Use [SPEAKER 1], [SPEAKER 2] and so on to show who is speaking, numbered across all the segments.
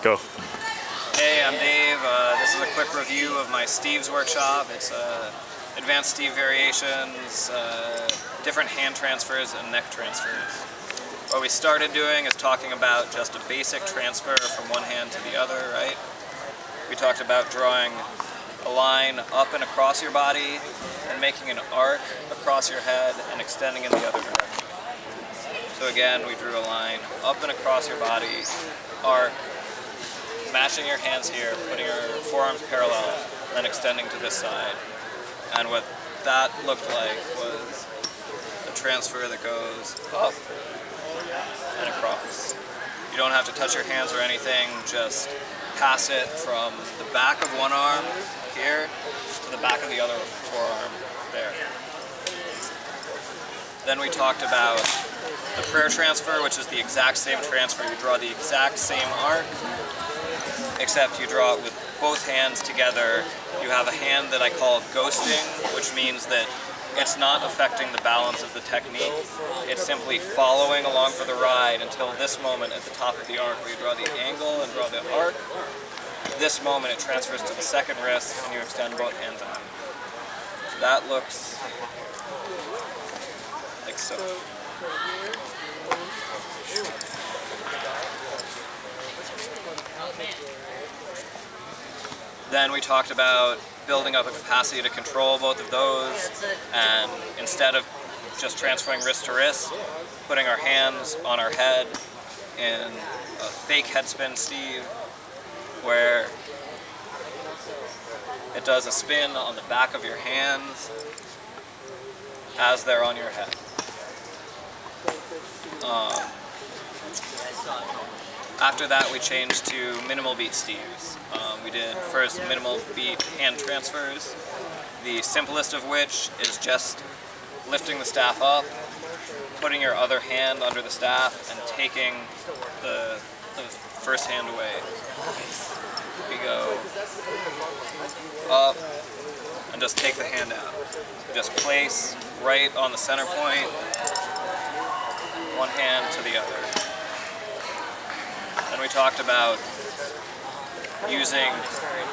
[SPEAKER 1] Go.
[SPEAKER 2] Hey, I'm Dave. This is a quick review of my Steve's workshop. It's advanced Steve variations, different hand transfers and neck transfers. What we started doing is talking about just a basic transfer from one hand to the other, right? We talked about drawing a line up and across your body and making an arc across your head and extending in the other direction. So again, we drew a line up and across your body, arc, matching your hands here, putting your forearms parallel, then extending to this side. And what that looked like was a transfer that goes up and across. You don't have to touch your hands or anything, just pass it from the back of one arm here to the back of the other forearm there. Then we talked about the prayer transfer, which is the exact same transfer. You draw the exact same arc, except you draw it with both hands together. You have a hand that I call ghosting, which means that it's not affecting the balance of the technique. It's simply following along for the ride until this moment at the top of the arc where you draw the angle and draw the arc. This moment it transfers to the second wrist and you extend both hands out. So that looks like so. Then we talked about building up a capacity to control both of those, and instead of just transferring wrist to wrist, putting our hands on our head in a fake head spin Steve, where it does a spin on the back of your hands as they're on your head. After that, we changed to minimal beat Steves. We did first minimal beat hand transfers, the simplest of which is just lifting the staff up, putting your other hand under the staff, and taking the first hand away. We go up and just take the hand out. Just place right on the center point, one hand to the other. Then we talked about using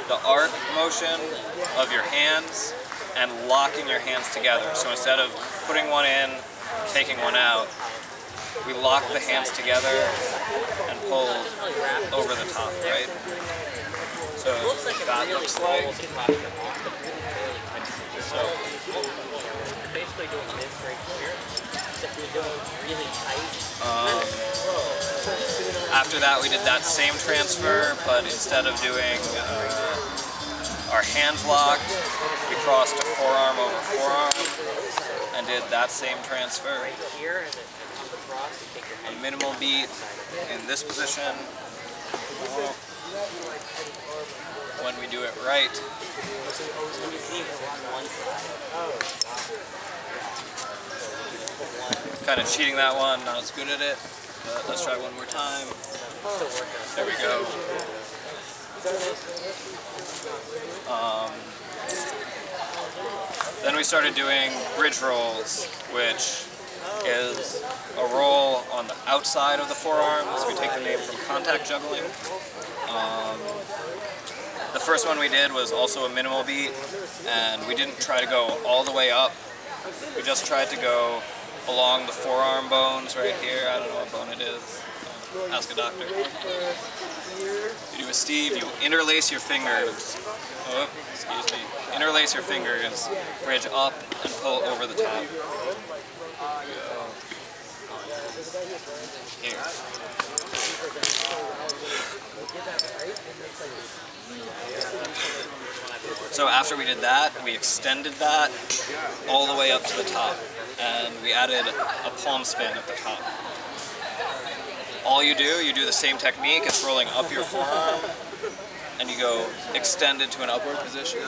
[SPEAKER 2] the arc motion of your hands and locking your hands together. So instead of putting one in, taking one out, we lock the hands together and pull over the top, right? So that looks like so.
[SPEAKER 3] Basically doing this right here, except we're doing really tight.
[SPEAKER 2] After that, we did that same transfer, but instead of doing our hands locked, we crossed a forearm over forearm and did that same transfer. A minimal beat in this position. When we do it right. Kind of cheating that one, not as good at it. But let's try one more time. There we go. Then we started doing bridge rolls, which is a roll on the outside of the forearms. We take the name from contact juggling. The first one we did was also a minimal beat, and we didn't try to go all the way up. We just tried to go along the forearm bones right here. I don't know what bone it is. Ask a doctor. You do a Steve, you interlace your fingers. Oh, excuse me. Interlace your fingers, bridge up, and pull over the top. Here. So after we did that, we extended that all the way up to the top, and we added a palm spin at the top. All you do the same technique. It's rolling up your forearm, and you go extended to an upward position.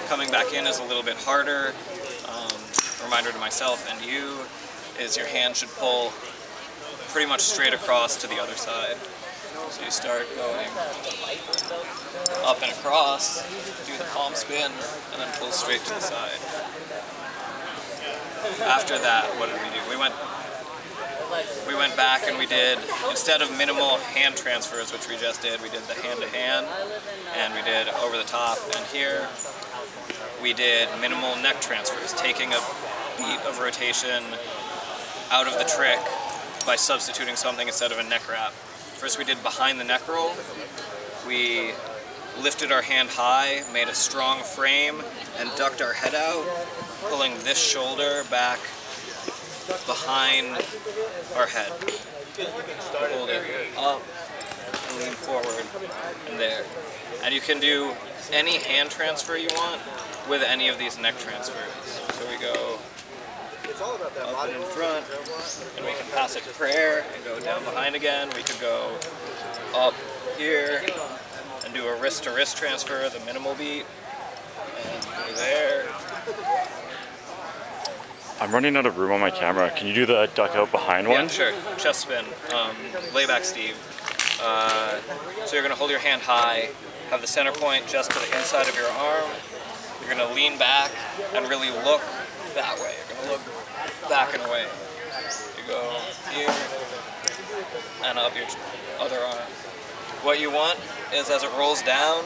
[SPEAKER 2] Coming back in is a little bit harder. Reminder to myself and you is your hand should pull pretty much straight across to the other side. So you start going up and across, do the palm spin, and then pull straight to the side. After that, what did we do? We went back and we did, instead of minimal hand transfers, which we just did, we did the hand-to-hand, and we did over the top. And here, we did minimal neck transfers, taking a beat of rotation out of the trick by substituting something instead of a neck wrap. First we did behind the neck roll. We lifted our hand high, made a strong frame, and ducked our head out, pulling this shoulder back behind our head. Hold it up, and lean forward, and there. And you can do any hand transfer you want with any of these neck transfers. So we go up and in front, and we can pass it to prayer and go down behind again. We could go up here and do a wrist-to-wrist transfer, the minimal beat, and go there.
[SPEAKER 1] I'm running out of room on my camera. Can you do the duck out behind one?
[SPEAKER 2] Yeah, sure. Chest spin. Layback Steve. So you're going to hold your hand high, have the center point just to the inside of your arm. You're going to lean back and really look that way. You're going to look back and away. You go here and up your other arm. What you want is, as it rolls down,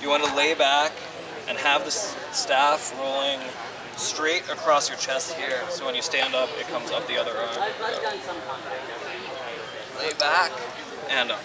[SPEAKER 2] you want to lay back and have the staff rolling straight across your chest here. So when you stand up, it comes up the other arm. Lay back and up.